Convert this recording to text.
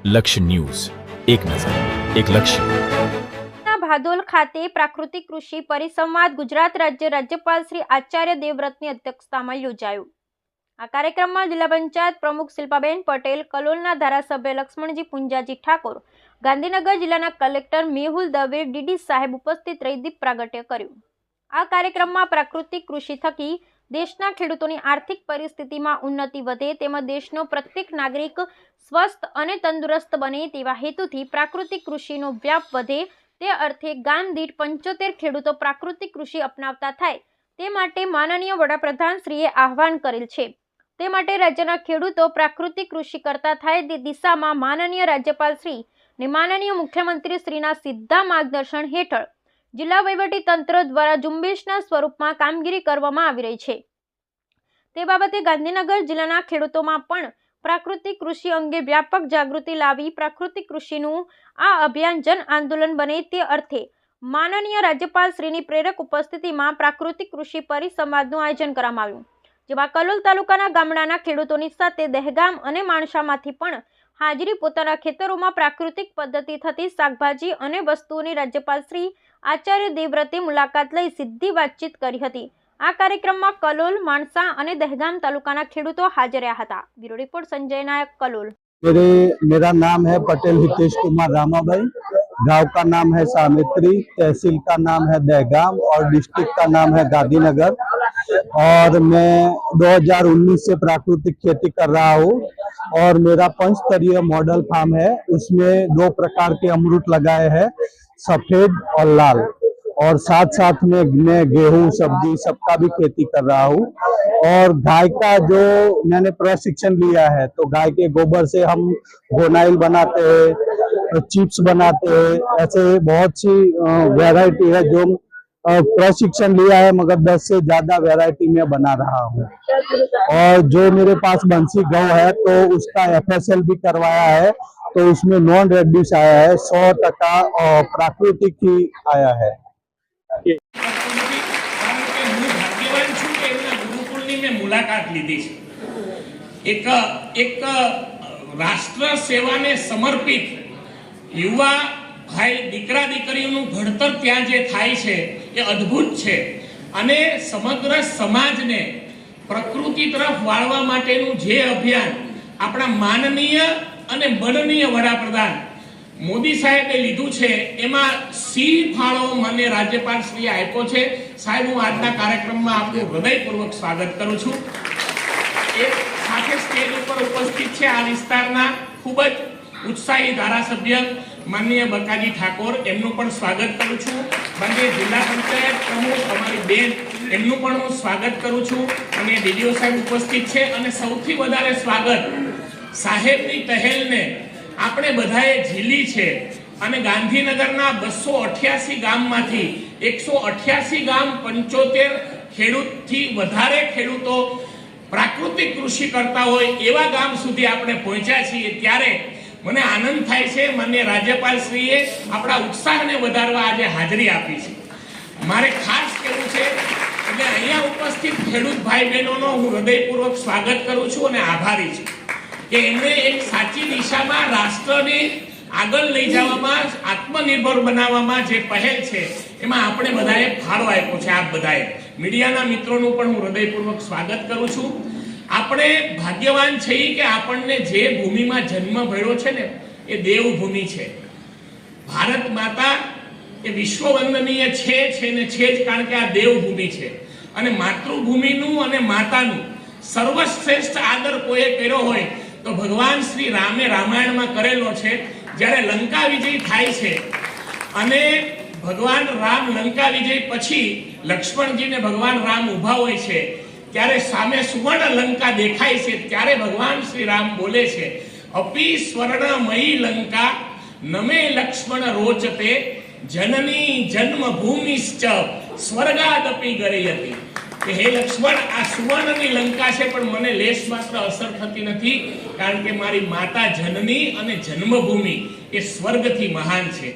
લક્ષ્ય ન્યૂઝ, એક નજર, એક લક્ષ્ય। ભાદોલ ખાતે પ્રાકૃતિક કૃષિ પરિસંવાદ ગુજરાત રાજ્ય રાજ્યપાલ શ્રી આચાર્ય દેવવ્રતની અધ્યક્ષતામાં યોજાયો। આ કાર્યક્રમમાં જિલ્લા પંચાયત પ્રમુખ શિલ્પાબેન પટેલ, કલોલના ધારાસભ્ય લક્ષ્મણજી પુંજાજી ઠાકોર, ગાંધીનગર જિલ્લાના કલેક્ટર મેહુલ દવે, ડીડી સાહેબ ઉપસ્થિત રહી દીપ પ્રાગટ્ય કર્યું। આ કાર્યક્રમમાં પ્રાકૃતિક કૃષિ થકી દેશના ખેડૂતોની આર્થિક પરિસ્થિતિમાં ઉન્નતિ વધે તેમજ દેશનો પ્રત્યેક નાગરિક સ્વસ્થ અને તંદુરસ્ત બને તેવા હેતુથી પ્રાકૃતિક કૃષિનો વ્યાપ વધે તે અર્થે ગામ દીઠ 75 ખેડૂતો પ્રાકૃતિક કૃષિ અપનાવતા થાય તે માટે માનનીય વડાપ્રધાન શ્રીએ આહવાન કરેલ છે। તે માટે રાજ્યના ખેડૂતો પ્રાકૃતિક કૃષિ કરતા થાય તે દિશામાં માનનીય રાજ્યપાલ શ્રી અને માનનીય મુખ્યમંત્રી શ્રીના સીધા માર્ગદર્શન હેઠળ જિલ્લા વહીવટી તંત્ર દ્વારા ઝુંબેશના સ્વરૂપમાં કામગીરી કરવામાં આવી રહી છે। તે બાબતે ગાંધીનગર જિલ્લાના ખેડૂતોમાં પણ પ્રાકૃતિક કૃષિ અંગે વ્યાપક જાગૃતિ લાવી પ્રાકૃતિક કૃષિનું આ અભિયાન જન આંદોલન બને તે અર્થે માનનીય રાજ્યપાલ શ્રીની પ્રેરક ઉપસ્થિતિમાં પ્રાકૃતિક કૃષિ પરિસંવાદનું આયોજન કરવામાં આવ્યું, જેમાં કલોલ તાલુકાના ગામડાના ખેડૂતોની સાથે દહેગામ અને માણસામાંથી પણ હાજરી પોતાના ખેતરોમાં પ્રાકૃતિક પદ્ધતિ થતી શાકભાજી અને વસ્તુઓની રાજ્યપાલ શ્રી આચાર્ય દેવવ્રતે મુલાકાત લઈ સીધી વાતચીત કરી હતી। આ કાર્યક્રમમાં કલોલ, માણસા અને દહેગામ તાલુકાના ખેડૂતો હાજર રહ્યા હતા। બ્યુરો રિપોર્ટ સંજય नायक, कलोल। मेरा नाम है पटेल हितेश कुमार रामाबाई। गांव का नाम है सामित्री, तहसील का नाम है दहगाम और डिस्ट्रिक्ट का नाम है गांधीनगर। और मैं 2019 से प्राकृतिक खेती कर रहा हूँ और मेरा पंचस्तरीय मॉडल फार्म है। उसमें 2 प्रकार के अमरूद लगाए हैं, सफेद और लाल। और साथ साथ में मैं गेहूं, सब्जी सबका भी खेती कर रहा हूँ। और गाय का जो मैंने प्रशिक्षण लिया है, तो गाय के गोबर से हम गोनाइल बनाते हैं, चिप्स बनाते हैं, ऐसे बहुत सी वैरायटी है जो प्रशिक्षण लिया है, मगर 10 से ज्यादा वैरायटी में बना रहा हूँ। और जो मेरे पास बंसी गौ है तो उसका FSL भी करवाया है, तो उसमें नॉन रेड्यूस आया है, 100% और प्राकृतिक ही आया है। मुलाकात लीधी एक राष्ट्र सेवा ने समर्पित युवा भाई दीकरा दीकरीओनुं घडतर त्यां जे थाय छे ए अद्भुत छे अने समग्र समाज ने प्रकृति तरफ वाळवा माटेनुं जे अभियान आपणा माननीय अने बलनीय वडाप्रधान मोदी साहेबे लीधुं छे एमां सिंह फाळो मने राज्यपाल श्री आप्यो छे। साहेब, हूँ आजना कार्यक्रममां आपनुं हृदयपूर्वक स्वागत करूं छुं। एक साथे स्टेज पर उपस्थित छे आ विस्तारना खूब ज उत्साही धारासभ्य माननीय बकाजी ठाकोर, एमनुं पण स्वागत करूं छुं। माननीय जिल्ला पंचायत प्रमुख अमारी बेन, एमनुं पण हूँ स्वागत करूं छुं। अने डीडीओ साहेब उपस्थित छे अने सौथी वधारे स्वागत साहेबनी पहेलने આપણે બધાએ ઝીલી છે અને ગાંધીનગરના 288 ગામમાંથી 188 ગામ 75 ખેડૂતથી વધારે ખેડૂતો પ્રાકૃતિક કૃષિ કરતા હોય એવા ગામ સુધી આપણે પહોંચ્યા છીએ। ત્યારે મને આનંદ થાય છે માનનીય રાજ્યપાલશ્રીએ આપણા ઉત્સાહને વધારવા આજે હાજરી આપી છે। મારે ખાસ કહેવું છે એટલે અહીંયા ઉપસ્થિત ખેડૂત ભાઈ બહેનોનો હું હૃદયપૂર્વક સ્વાગત કરું છું અને આભારી છું કે એમણે એક સાચી દિશામાં રાષ્ટ્રને આગળ લઈ જવામાં, આત્મનિર્ભર બનાવવામાં જે પહેલ છે એમાં આપણે બધાએ ફાળો આપ્યો છે। આપ બધાએ મીડિયાના મિત્રોનું પણ હું હૃદયપૂર્વક સ્વાગત કરું છું। આપણે ભાગ્યવાન છીએ કે આપણને જે ભૂમિમાં જન્મ મળ્યો છે ને એ દેવભૂમિ છે। ભારત માતા એ વિશ્વવંદનીય છે ને છે જ, કારણ કે આ દેવભૂમિ છે અને માતૃભૂમિનું અને માતાનું સર્વશ્રેષ્ઠ આદર કોઈએ કર્યો હોય તો ભગવાન શ્રી રામે રામાયણમાં કરેલો છે। જ્યારે લંકા વિજય થાય છે અને ભગવાન રામ લંકા વિજય પછી લક્ષ્મણજીને ભગવાન રામ ઊભા હોય છે ત્યારે સામે સુવર્ણ લંકા દેખાય છે, ત્યારે ભગવાન શ્રી રામ બોલે છે, અપી સ્વર્ણમયી લંકા નમે લક્ષ્મણ રોચતે જનની જન્મભૂમિશ્ચ સ્વર્ગાદપી ગરીયતિ। કે હે લક્ષ્મણ, આ સુવર્ણની લંકા છે પણ મને લેશ માત્ર અસર થતી નથી, કારણ કે મારી માતા જનની અને જન્મભૂમિ એ સ્વર્ગથી મહાન છે।